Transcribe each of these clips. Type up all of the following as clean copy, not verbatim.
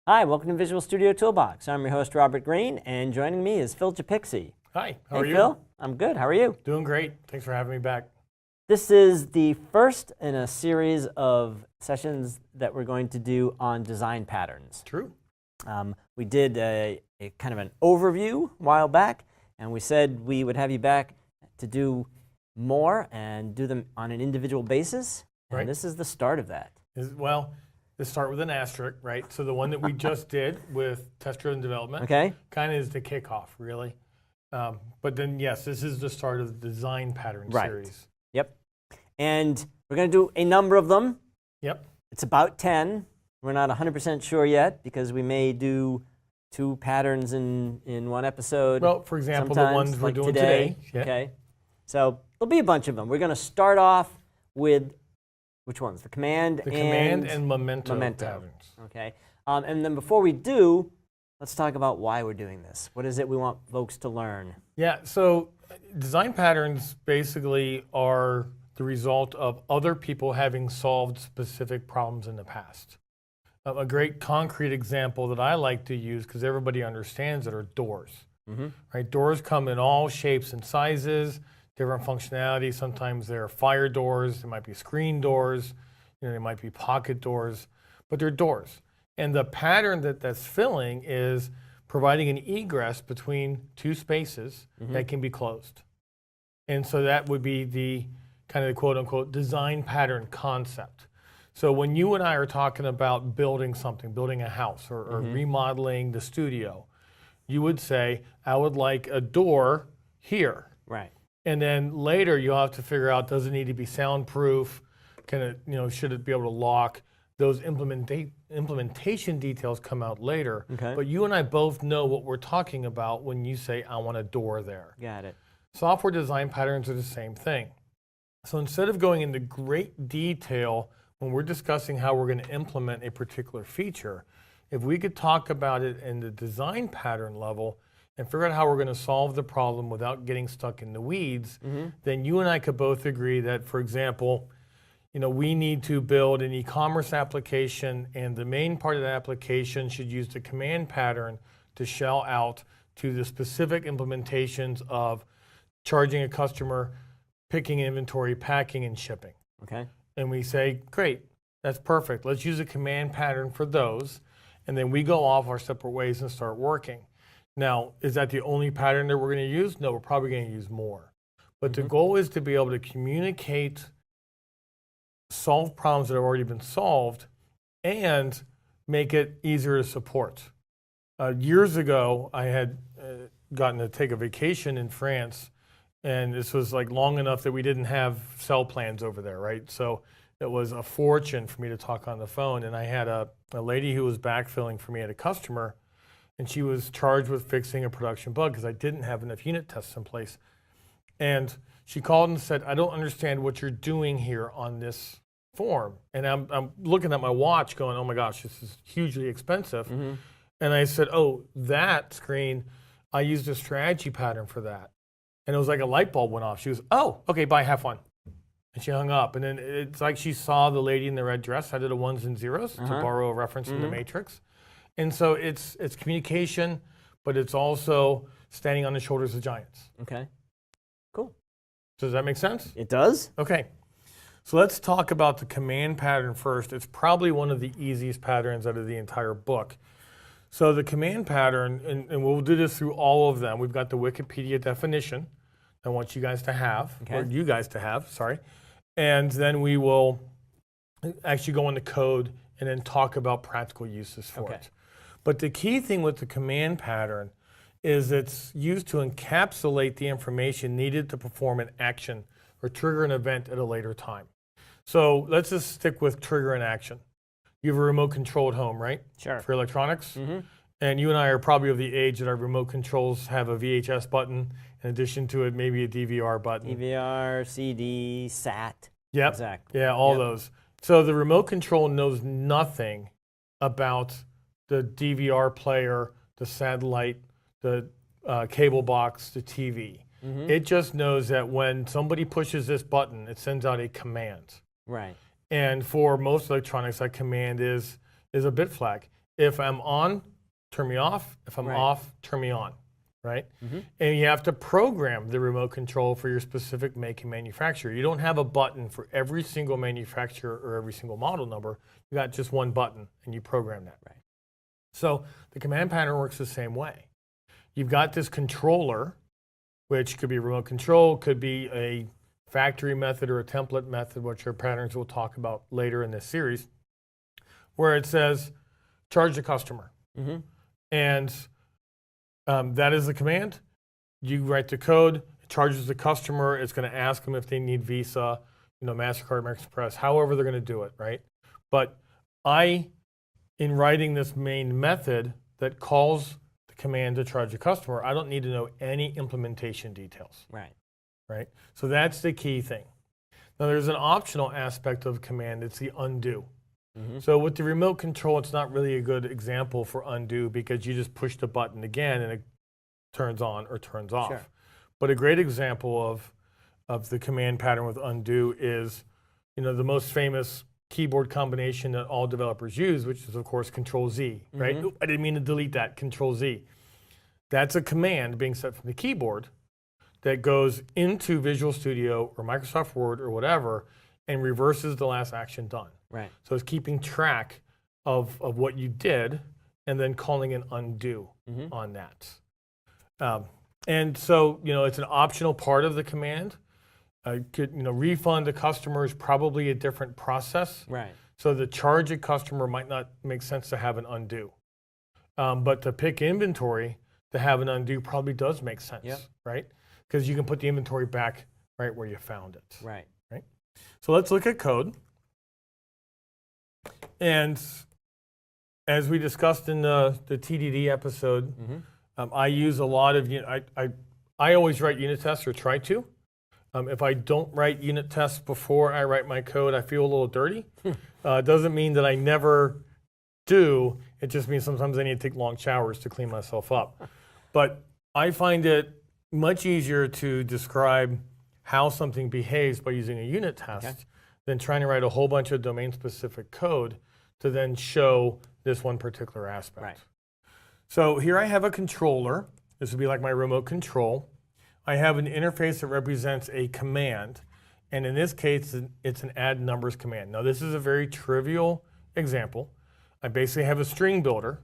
Hi, welcome to Visual Studio Toolbox. I'm your host, Robert Green, and joining me is Phil Japikse. Hi, how Hey, are you? Phil. I'm good. How are you? Doing great. Thanks for having me back. This is the first in a series of sessions that we're going to do on design patterns. True. We did a kind of an overview a while back, and we said we would have you back to do more and do them on an individual basis. Right. And this is the start of that. Well, let's start with an asterisk, right? So the one that we just did with test-driven development Okay. kind of is the kickoff, really. But then, yes, this is the start of the design pattern series. Yep. And we're going to do a number of them. Yep. It's about 10. We're not 100% sure yet because we may do 2 patterns in one episode. Well, for example, the ones we're like doing today. Yeah. Okay. So there'll be a bunch of them. We're going to start off with which ones? The Command and Memento patterns. Okay. And then before we do, let's talk about why we're doing this. What is it we want folks to learn? Yeah, so design patterns basically are the result of other people having solved specific problems in the past. A great concrete example that I like to use, because everybody understands it, are doors. Right? Doors come in all shapes and sizes, different functionality. Sometimes they're fire doors, they might be screen doors, they might be pocket doors, but they're doors. And the pattern that's filling is providing an egress between 2 spaces that can be closed. And so that would be the kind of the quote-unquote design pattern concept. So when you and I are talking about building something, building a house or remodeling the studio, you would say, I would like a door here. Right. And then later you'll have to figure out, does it need to be soundproof? Can it, should it be able to lock? Those implementation details come out later. Okay. But you and I both know what we're talking about when you say, I want a door there. Got it. Software design patterns are the same thing. So instead of going into great detail when we're discussing how we're going to implement a particular feature, if we could talk about it in the design pattern level and figure out how we're going to solve the problem without getting stuck in the weeds, then you and I could both agree that, for example, we need to build an e-commerce application, and the main part of the application should use the command pattern to shell out to the specific implementations of charging a customer, picking inventory, packing, and shipping. Okay. And we say, great, that's perfect. Let's use a command pattern for those. And then we go off our separate ways and start working. Now, is that the only pattern that we're going to use? No, we're probably going to use more. But the goal is to be able to communicate, solve problems that have already been solved, and make it easier to support. Years ago, I had gotten to take a vacation in France, and this was like long enough that we didn't have cell plans over there, right? So it was a fortune for me to talk on the phone, and I had a lady who was backfilling for me at a customer, and she was charged with fixing a production bug because I didn't have enough unit tests in place. And she called and said, I don't understand what you're doing here on this form. And I'm looking at my watch going, oh my gosh, this is hugely expensive. And I said, oh, that screen, I used a strategy pattern for that. And it was like a light bulb went off. She was, oh, okay, bye, have fun. And she hung up. And then it's like she saw the lady in the red dress. I did a ones and zeros to borrow a reference from the Matrix. And so it's communication, but it's also standing on the shoulders of giants. Okay. Cool. Does that make sense? It does? Okay. So let's talk about the command pattern first. It's probably one of the easiest patterns out of the entire book. So the command pattern, and we'll do this through all of them. We've got the Wikipedia definition I want you guys to have, or you guys to have, sorry. And then we will actually go into code and then talk about practical uses for it. But the key thing with the command pattern is it's used to encapsulate the information needed to perform an action or trigger an event at a later time. So let's just stick with trigger an action. You have a remote control at home, right? Sure. For electronics. And you and I are probably of the age that our remote controls have a VHS button, in addition to it maybe a DVR button. DVR, CD, SAT. Yep. Exactly. Yeah, all those. So the remote control knows nothing about the DVR player, the satellite, the cable box, the TV. It just knows that when somebody pushes this button, it sends out a command. Right. And for most electronics, that command is a bit flag. if I'm on, turn me off. If I'm Right. off, turn me on, right? And you have to program the remote control for your specific make and manufacturer. You don't have a button for every single manufacturer or every single model number. You got just one button, and you program that. Right. So the command pattern works the same way. You've got this controller, which could be remote control, could be a factory method or a template method, which are patterns we'll talk about later in this series, where it says, charge the customer. And that is the command. You write the code, it charges the customer, it's going to ask them if they need Visa, MasterCard, American Express, however they're going to do it, right? But in writing this main method that calls the command to charge the customer, I don't need to know any implementation details. Right? So that's the key thing. Now there's an optional aspect of command, it's the undo. So with the remote control, it's not really a good example for undo because you just push the button again and it turns on or turns off. Sure. But a great example of the command pattern with undo is, the most famous keyboard combination that all developers use, which is of course Control Z, right? Oop, I didn't mean to delete that, Control Z. That's a command being set from the keyboard that goes into Visual Studio or Microsoft Word or whatever and reverses the last action done. Right. So it's keeping track of what you did and then calling an undo on that. And so, it's an optional part of the command. Refund a customer is probably a different process. Right. So the charge a customer might not make sense to have an undo. But to pick inventory, to have an undo probably does make sense, right? Because you can put the inventory back right where you found it. Right. So let's look at code. And as we discussed in the TDD episode, I use a lot of, I always write unit tests or try to. If I don't write unit tests before I write my code, I feel a little dirty. It doesn't mean that I never do. It just means sometimes I need to take long showers to clean myself up. But I find it much easier to describe how something behaves by using a unit test than trying to write a whole bunch of domain-specific code to then show this one particular aspect. Right. So here I have a controller. This would be like my remote control. I have an interface that represents a command, and in this case, it's an add numbers command. Now this is a very trivial example. I basically have a string builder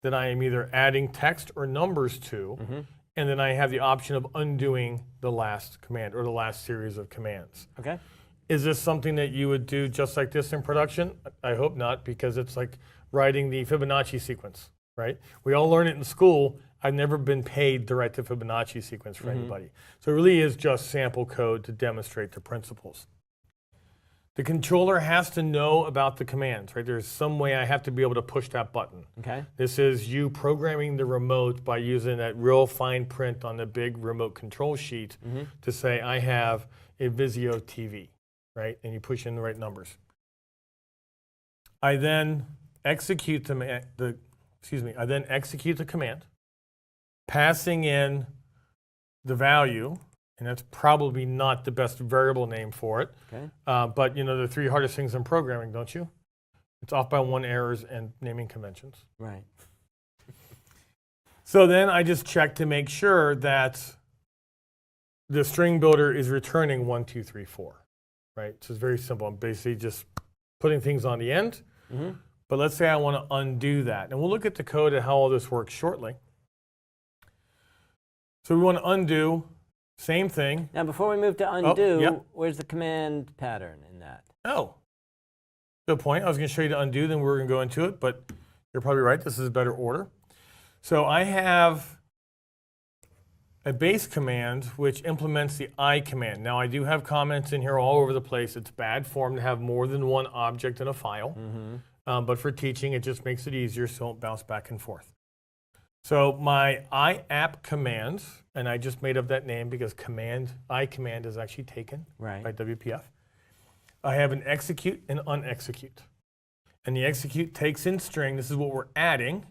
that I am either adding text or numbers to, and then I have the option of undoing the last command or the last series of commands. Okay. Is this something that you would do just like this in production? I hope not, because it's like writing the Fibonacci sequence, right? We all learn it in school. I've never been paid to write the Fibonacci sequence for anybody. So it really is just sample code to demonstrate the principles. The controller has to know about the commands, right? There's some way I have to be able to push that button. Okay. This is you programming the remote by using that real fine print on the big remote control sheet to say, I have a Vizio TV, right? And you push in the right numbers. I then execute the command, passing in the value, and that's probably not the best variable name for it. Okay. But the three hardest things in programming, don't you? It's off by one errors and naming conventions. Right. So then I just check to make sure that the string builder is returning 1, 2, 3, 4. Right? So it's very simple. I'm basically just putting things on the end. But let's say I want to undo that. And we'll look at the code and how all this works shortly. So we want to undo. Same thing. Now, before we move to undo, yep. where's the command pattern in that? Oh, good point. I was going to show you to undo, then we were going to go into it, but you're probably right. This is a better order. So I have a base command which implements the I command. Now, I do have comments in here all over the place. It's bad form to have more than one object in a file, but for teaching, it just makes it easier so it won't bounce back and forth. So my IApp command, and I just made up that name because I command is actually taken by WPF. I have an execute and unexecute. And the execute takes in string, this is what we're adding.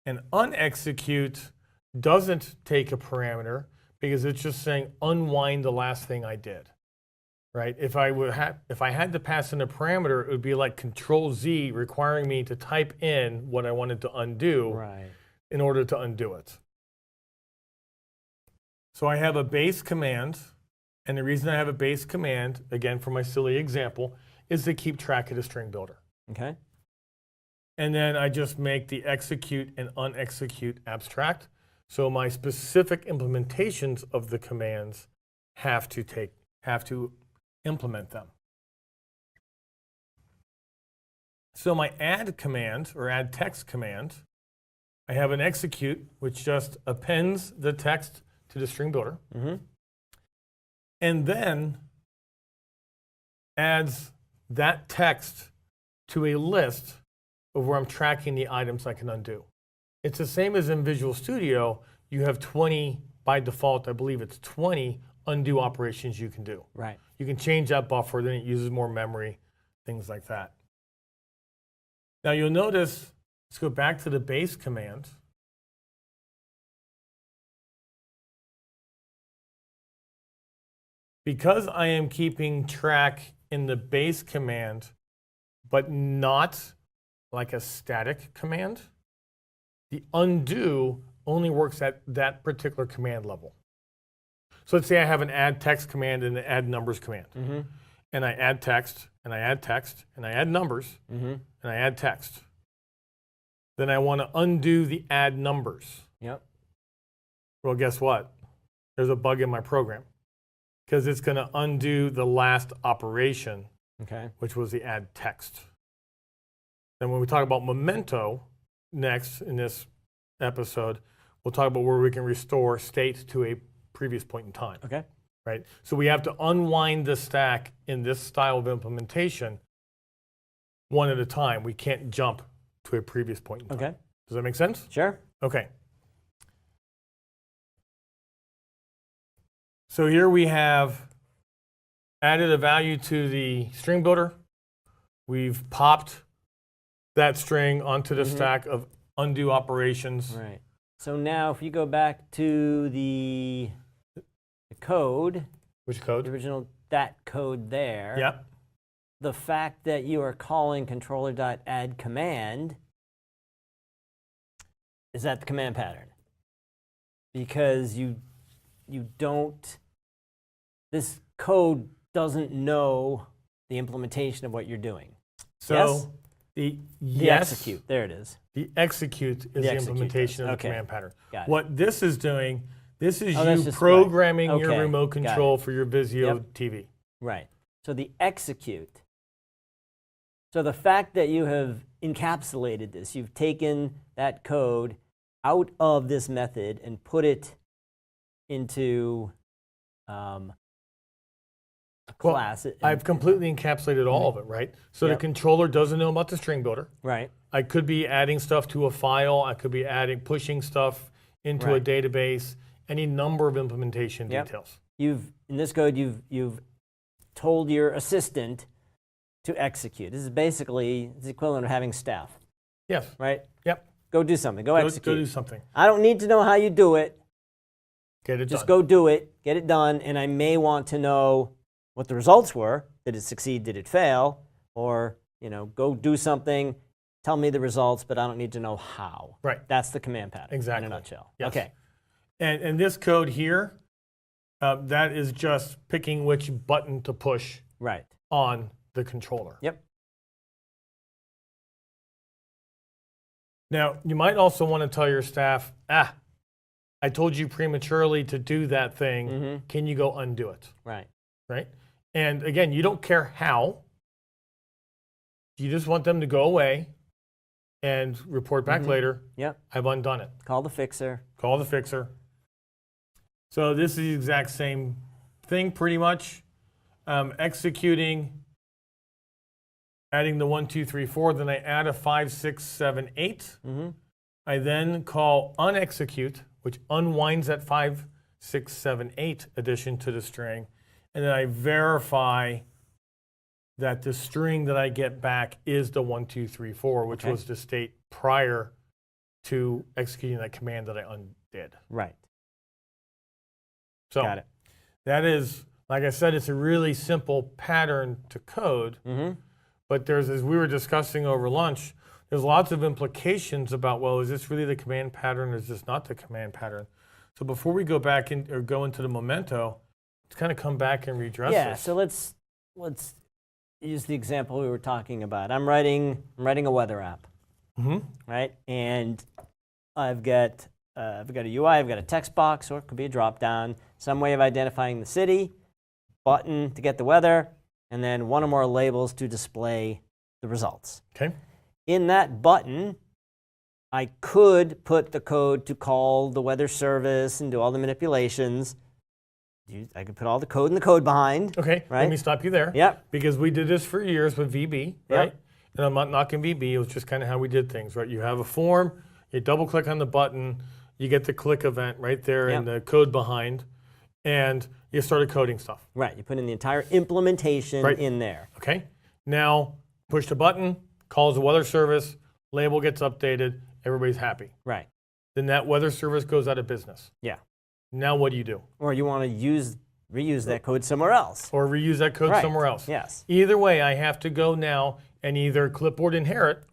And unexecute doesn't take a parameter because it's just saying unwind the last thing I did. right? If I had to pass in a parameter, it would be like Control Z requiring me to type in what I wanted to undo Right. in order to undo it. So I have a base command, and the reason I have a base command, again for my silly example, is to keep track of the string builder. Okay. And then I just make the execute and unexecute abstract. So my specific implementations of the commands have to implement them. So my add command, or add text command, I have an execute, which just appends the text to the string builder, and then adds that text to a list of where I'm tracking the items I can undo. It's the same as in Visual Studio. You have 20, by default, I believe it's 20 undo operations you can do. Right. You can change that buffer, then it uses more memory, things like that. Now you'll notice, let's go back to the base command. Because I am keeping track in the base command, but not like a static command, the undo only works at that particular command level. So let's say I have an add text command and an add numbers command. And I add text, and I add text, and I add numbers, and I add text. Then I want to undo the add numbers. Yep. Well, guess what? There's a bug in my program, because it's going to undo the last operation, which was the add text. Then when we talk about Memento next in this episode, we'll talk about where we can restore state to a previous point in time. Okay. Right? So we have to unwind the stack in this style of implementation one at a time. We can't jump to a previous point in time. Okay. Does that make sense? Sure. Okay. So here we have added a value to the string builder. We've popped that string onto the stack of undo operations. Right. So now if you go back to the code, Which the code? original that code there, Yep. the fact that you are calling controller.add command is that the command pattern. Because you don't, this code doesn't know the implementation of what you're doing. So Yes? the Execute, there it is. The execute is the execute implementation does. of the Okay. command pattern. Got it. What this is doing, this is that's you just programming right. your Okay. remote Got control for your Vizio Yep. TV. Right. So the execute. So the fact that you have encapsulated this, you've taken that code out of this method and put it into a Well, class. I've completely encapsulated all of it, right? So Yep. the controller doesn't know about the string builder. Right. I could be adding stuff to a file. I could be pushing stuff into Right. a database, any number of implementation Yep. details. In this code, you've told your assistant to execute. This is basically the equivalent of having staff, Yes. right? Yep. Go do something. Go execute. Go do something. I don't need to know how you do it. Get it Just done. go do it, get it done, and I may want to know what the results were. Did it succeed? Did it fail? Or, go do something, tell me the results, but I don't need to know how. Right. That's the command pattern Exactly. in a nutshell. Yes. Okay. And this code here, that is just picking which button to push Right. on the controller. Yep. Now, you might also want to tell your staff, I told you prematurely to do that thing. Can you go undo it? Right. Right? And again, you don't care how. You just want them to go away and report back later. Yep. I've undone it. Call the fixer. Call the fixer. So this is the exact same thing pretty much. Executing, adding the 1, 2, 3, 4, then I add a 5, 6, 7, 8. I then call unexecute, which unwinds that 5, 6, 7, 8 addition to the string. And then I verify that the string that I get back is the 1, 2, 3, 4, which was the state prior to executing that command that I undid. Right. So Got it. that is Like I said, it's a really simple pattern to code, but there's, as we were discussing over lunch, there's lots of implications about, well, is this really the command pattern or is this not the command pattern? So before we go back in, or go into the memento, let's kind of come back and redress Yeah, this. so let's use the example we were talking about. I'm writing a weather app, right? And I've got a UI, I've got a text box, or it could be a drop down, some way of identifying the city, button to get the weather, and then one or more labels to display the results. Okay. In that button, I could put the code to call the weather service and do all the manipulations. I could put all the code in the code behind. Okay, right? let me stop you there. Yep. Because we did this for years with VB, right? And I'm not knocking VB, it was just kind of how we did things, right? You have a form, you double click on the button, you get the click event right there in the code behind, and you started coding stuff. Right, you put in the entire implementation in there. Okay, now push the button, calls the weather service, label gets updated, everybody's happy. Right. Then that weather service goes out of business. Yeah. Now what do you do? Or you want to reuse that code somewhere else. Or reuse that code somewhere else. Yes. Either way, I have to go now and either clipboard inherit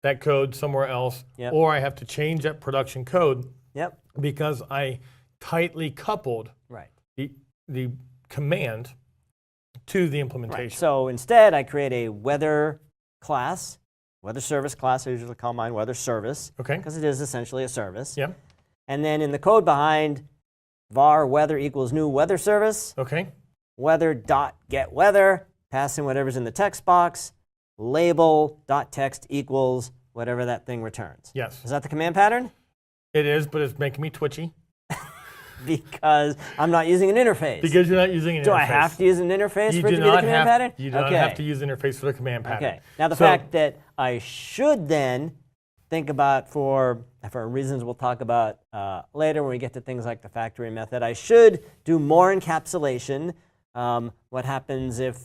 that code somewhere else, or I have to change that production code because I tightly coupled the command to the implementation. Right. So instead, I create a weather class, weather service class. I usually call mine weather service, because it is essentially a service. Yeah. And then in the code behind, var weather equals new weather service. Okay. Weather dot get weather, pass in whatever's in the text box. Label dot text equals whatever that thing returns. Yes. Is that the command pattern? It is, but it's making me twitchy. Because I'm not using an interface. Because you're not using an interface. Do I have to use an interface for it to be the command pattern? You do not have to use an interface for the command pattern. Okay. Now the fact that I should then think about, for reasons we'll talk about later when we get to things like the factory method, I should do more encapsulation. What happens if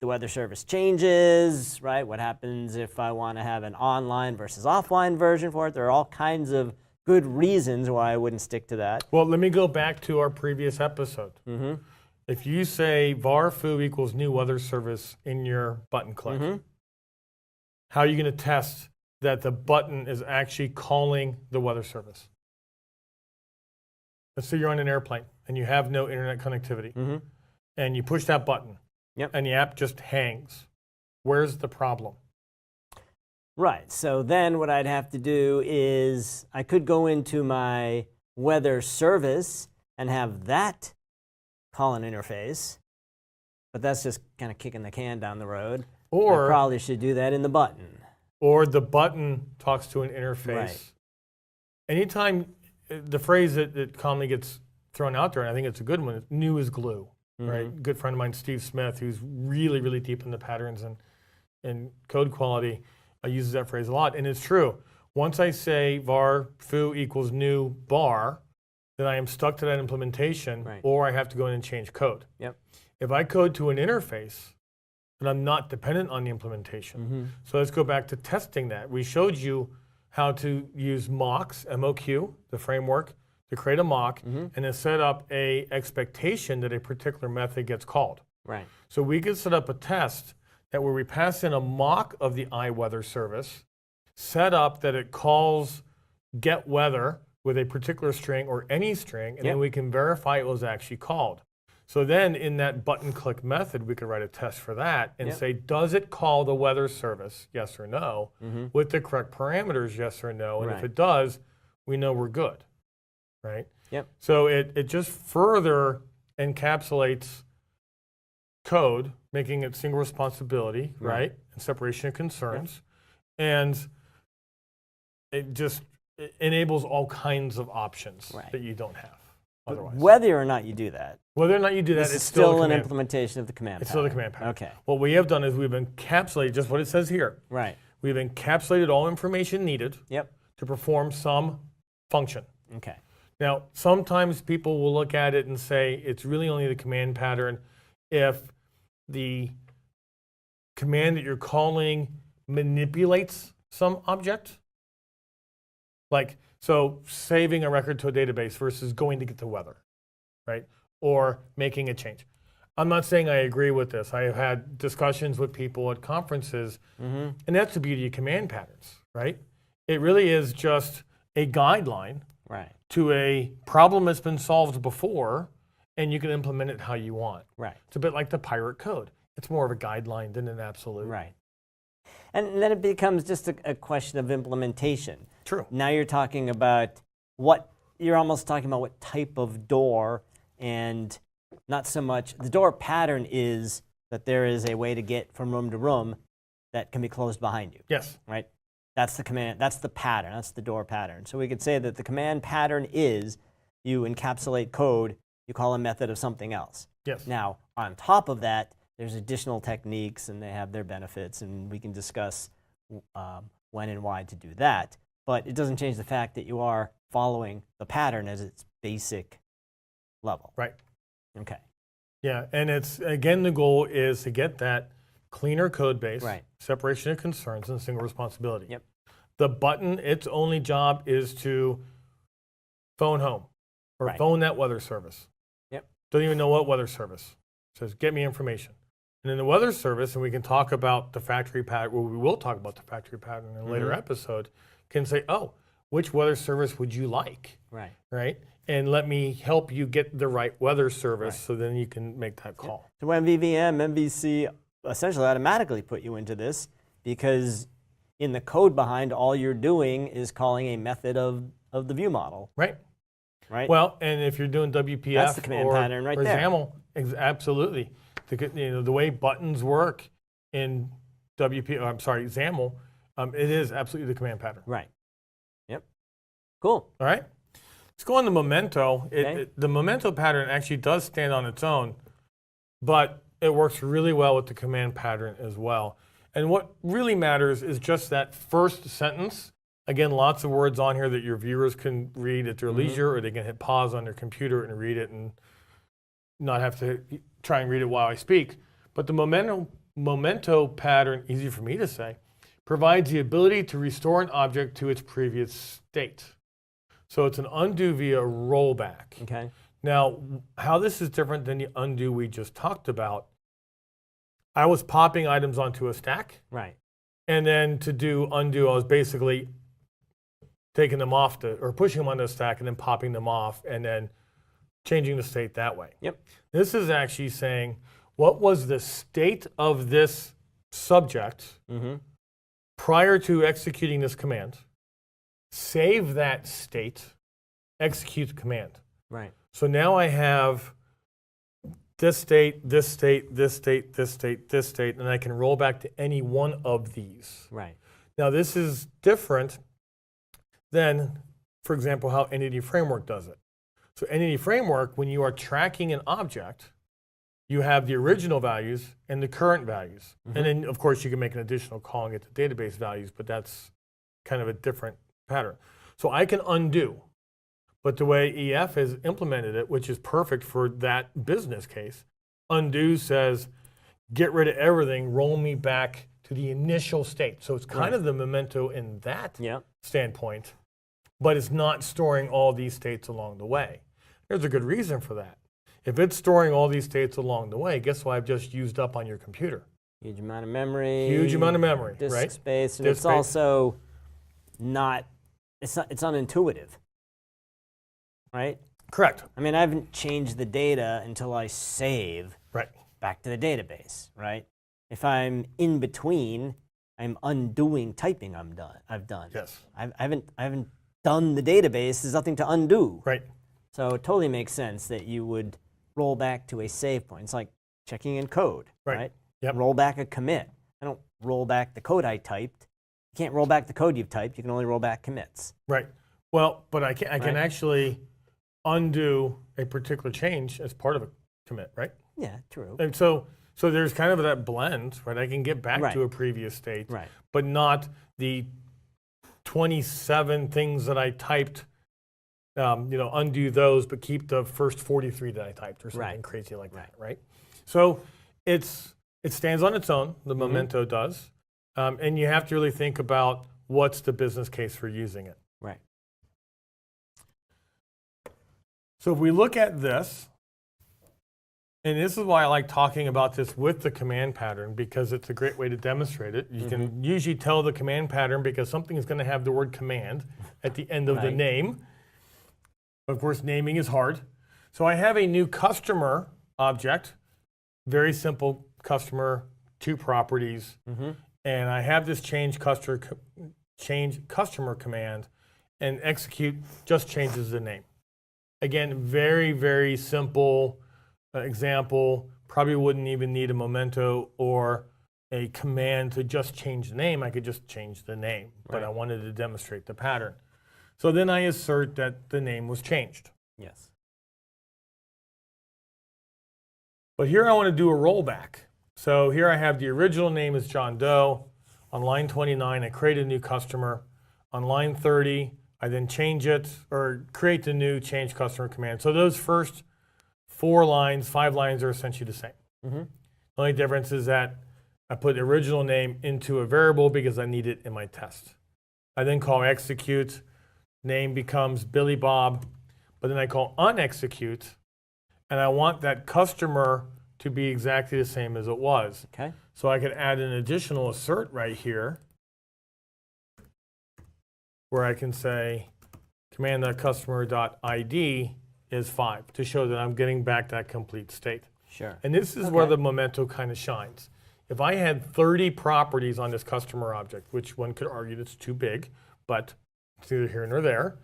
the weather service changes, right? What happens if I want to have an online versus offline version for it? There are all kinds of good reasons why I wouldn't stick to that. Well, let me go back to our previous episode. If you say var foo equals new weather service in your button click, how are you going to test that the button is actually calling the weather service? Let's say you're on an airplane and you have no internet connectivity, and you push that button, and the app just hangs. Where's the problem? Right, so then what I'd have to do is I could go into my weather service and have that call an interface, but that's just kind of kicking the can down the road. Or I probably should do that in the button. Or the button talks to an interface. Right. Anytime, the phrase that commonly gets thrown out there, and I think it's a good one, is new is glue. Right? Good friend of mine, Steve Smith, who's really, really deep in the patterns and code quality, uses that phrase a lot, and it's true. Once I say var foo equals new bar, then I am stuck to that implementation, or I have to go in and change code. If I code to an interface, then I'm not dependent on the implementation. So let's go back to testing that. We showed you how to use mocks, MOQ, the framework, to create a mock, and then set up a expectation that a particular method gets called. Right. So we could set up a test that where we pass in a mock of the iWeather service, set up that it calls get weather with a particular string or any string, and then we can verify it was actually called. So then in that button click method, we could write a test for that and say, does it call the weather service, yes or no, with the correct parameters, yes or no, and if it does, we know we're good, right? So it just further encapsulates code, making it single responsibility, right? And separation of concerns. And it just enables all kinds of options that you don't have otherwise. Whether or not you do that. Whether or not you do that, it's still an implementation of the command pattern. It's still the command pattern. Okay. What we have done is we've encapsulated just what it says here. Right. We've encapsulated all information needed to perform some function. Okay. Now, sometimes people will look at it and say it's really only the command pattern if the command that you're calling manipulates some object. Like, so saving a record to a database versus going to get the weather, right? Or making a change. I'm not saying I agree with this. I have had discussions with people at conferences, and that's the beauty of command patterns, right? It really is just a guideline Right. to a problem that's been solved before, and you can implement it how you want. Right. It's a bit like the pirate code. It's more of a guideline than an absolute. Right. And then it becomes just a question of implementation. True. Now you're talking about you're almost talking about what type of door, and not so much, the door pattern is that there is a way to get from room to room that can be closed behind you. Yes. Right? That's the command, that's the pattern, that's the door pattern. So we could say that the command pattern is you encapsulate code, you call a method of something else. Yes. Now, on top of that, there's additional techniques and they have their benefits, and we can discuss when and why to do that. But it doesn't change the fact that you are following the pattern as its basic level. Right. Okay. Yeah, and it's, again, the goal is to get that cleaner code base, Right. separation of concerns, and single responsibility. Yep. The button, its only job is to phone home or Right. phone that weather service. Yep. Don't even know what weather service. It says, get me information. And in the weather service, and we can talk about the factory pattern, well, we will talk about the factory pattern in a later episode, can say, oh, which weather service would you like? Right. Right? And let me help you get the right weather service Right. so then you can make that call. So MVVM, MVC essentially automatically put you into this, because in the code behind, all you're doing is calling a method of the view model. Right. Right? Well, and if you're doing WPF That's the command pattern right or there. XAML, absolutely. The way buttons work in XAML, it is absolutely the command pattern. Right. Yep. Cool. All right. Let's go on to Memento. Okay. The Memento pattern actually does stand on its own, but it works really well with the command pattern as well. And what really matters is just that first sentence. Again, lots of words on here that your viewers can read at their leisure, or they can hit pause on their computer and read it and not have to try and read it while I speak. But the Memento pattern, easy for me to say, provides the ability to restore an object to its previous state. So it's an undo via rollback. Okay. Now, how this is different than the undo we just talked about, I was popping items onto a stack, Right. and then to do undo, I was basically taking them off or pushing them onto the stack and then popping them off and then changing the state that way. Yep. This is actually saying, what was the state of this subject prior to executing this command? Save that state, execute the command. Right. So now I have this state, this state, this state, this state, this state, and I can roll back to any one of these. Right. Now this is different than, for example, how Entity Framework does it. So Entity Framework, when you are tracking an object, you have the original values and the current values. And then, of course, you can make an additional call and get the database values, but that's kind of a different pattern. So I can undo, but the way EF has implemented it, which is perfect for that business case, undo says, get rid of everything, roll me back to the initial state. So it's kind of the Memento in that standpoint, but it's not storing all these states along the way. There's a good reason for that. If it's storing all these states along the way, guess what I've just used up on your computer? Huge amount of memory. Huge amount of memory, disk right? space, and Disk it's space. also it's unintuitive. Right? Correct. I mean, I haven't changed the data until I save Right. back to the database, right? If I'm in between, I'm undoing typing I've done. Yes. I haven't done the database. There's nothing to undo. Right. So it totally makes sense that you would roll back to a save point. It's like checking in code, right? Yep. Roll back a commit. I don't roll back the code I typed. You can't roll back the code you've typed. You can only roll back commits. Right. Well, but I can Right. actually undo a particular change as part of a commit, right? Yeah, true. And so there's kind of that blend, right? I can get back Right. to a previous state, Right. but not the 27 things that I typed. Undo those, but keep the first 43 that I typed, or something Right. crazy like that, right? So it stands on its own. The Memento does, and you have to really think about what's the business case for using it. Right. So if we look at this, And this is why I like talking about this with the command pattern, because it's a great way to demonstrate it. You can usually tell the command pattern because something is going to have the word command at the end of the name. Of course, naming is hard. So I have a new customer object, very simple customer, 2 properties, and I have this change customer command, and execute just changes the name. Again, very, very simple example. Probably wouldn't even need a memento or a command to just change the name. I could just change the name, but I wanted to demonstrate the pattern. So then I assert that the name was changed. Yes. But here I want to do a rollback. So here I have the original name is John Doe. On line 29, I create a new customer. On line 30, I then change it or create the new change customer command. So those first 5 lines are essentially the same. The only difference is that I put the original name into a variable because I need it in my test. I then call execute. Name becomes Billy Bob, but then I call unexecute, and I want that customer to be exactly the same as it was. Okay. So I could add an additional assert right here where I can say command.customer.id is 5 to show that I'm getting back that complete state. Sure. And this is where the memento kind of shines. If I had 30 properties on this customer object, which one could argue that's too big, but it's neither here nor there,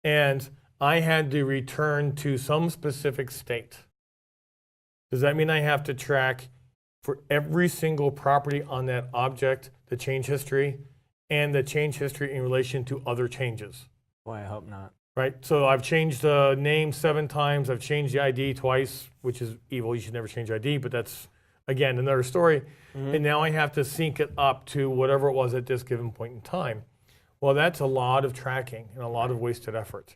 and I had to return to some specific state, does that mean I have to track for every single property on that object the change history and the change history in relation to other changes? Boy, I hope not. Right, so I've changed the name 7 times, I've changed the ID twice, which is evil, you should never change ID, but that's, again, another story. And now I have to sync it up to whatever it was at this given point in time. Well, that's a lot of tracking and a lot of wasted effort.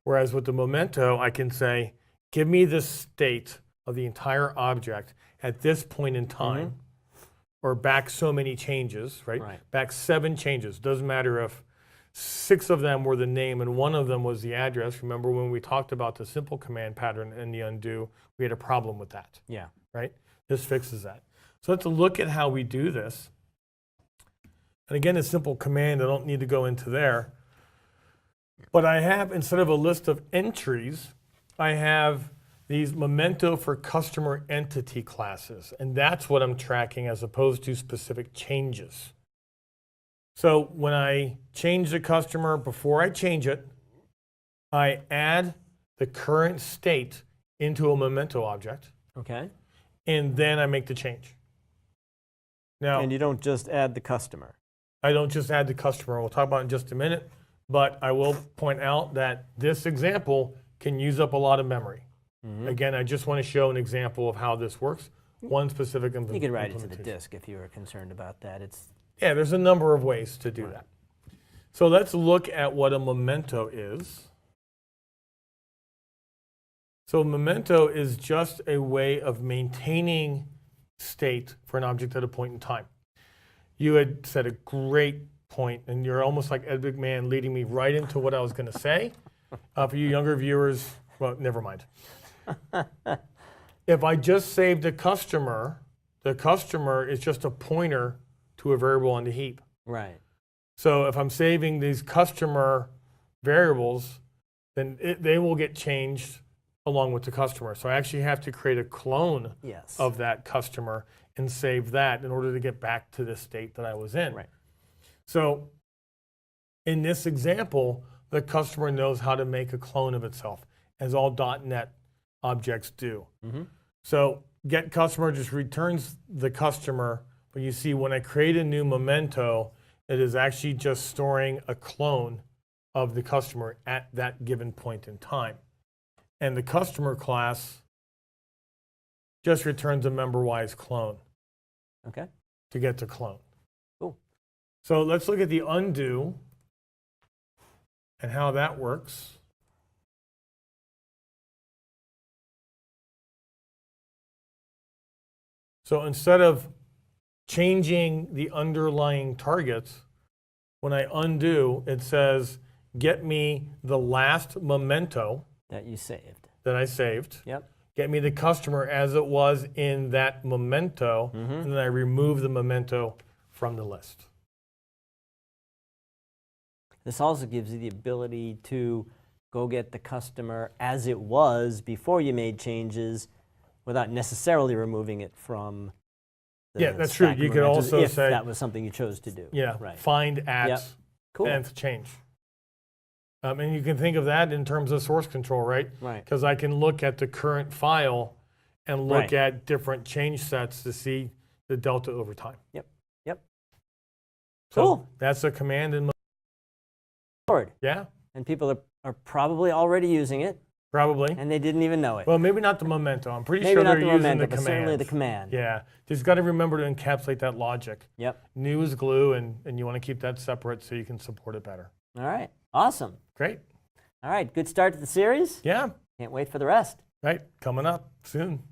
Whereas with the memento, I can say, give me the state of the entire object at this point in time, or back so many changes, right? Back 7 changes, doesn't matter if 6 of them were the name and 1 of them was the address. Remember when we talked about the simple command pattern and the undo, we had a problem with that. Yeah. Right? This fixes that. So let's look at how we do this. And again, a simple command, I don't need to go into there. But I have, instead of a list of entries, I have these memento for customer entity classes. And that's what I'm tracking as opposed to specific changes. So when I change the customer, before I change it, I add the current state into a memento object. Okay. And then I make the change. Now, And you don't just add the customer. I don't just add the customer. We'll talk about it in just a minute. But I will point out that this example can use up a lot of memory. Again, I just want to show an example of how this works. One specific You could write it to the disk if you were concerned about that. Yeah, there's a number of ways to do that. So let's look at what a memento is. So memento is just a way of maintaining state for an object at a point in time. You had said a great point, and you're almost like Ed McMahon leading me right into what I was going to say. For you younger viewers, well, never mind. If I just saved the customer is just a pointer to a variable on the heap. Right. So if I'm saving these customer variables, then they will get changed along with the customer. So I actually have to create a clone of that customer and save that in order to get back to the state that I was in. Right. So in this example, the customer knows how to make a clone of itself, as all .NET objects do. So get customer just returns the customer, but you see when I create a new memento, it is actually just storing a clone of the customer at that given point in time. And the customer class just returns a member-wise clone to get the clone. Cool. So let's look at the undo and how that works. So instead of changing the underlying targets, when I undo, it says, get me the last memento That you saved. that I saved. Yep. get me the customer as it was in that memento, and then I remove the memento from the list. This also gives you the ability to go get the customer as it was before you made changes without necessarily removing it from the Yeah, that's true. stack of You could mementos also if say- that was something you chose to do. Yeah, Right. find at Yep. Cool. nth change. And you can think of that in terms of source control, right? Right. Because I can look at the current file and look Right. at different change sets to see the delta over time. Yep. Yep. So Cool. that's a command and Forward. yeah, And people are probably already using it, probably. and they didn't even know it. Well, maybe not the memento. I'm pretty Maybe sure not they're the using memento, the but command. certainly the command. Yeah, just got to remember to encapsulate that logic. Yep. New is glue, and you want to keep that separate so you can support it better. All right. Awesome. Great. All right. Good start to the series. Yeah, Can't wait for the rest. right. Coming up soon.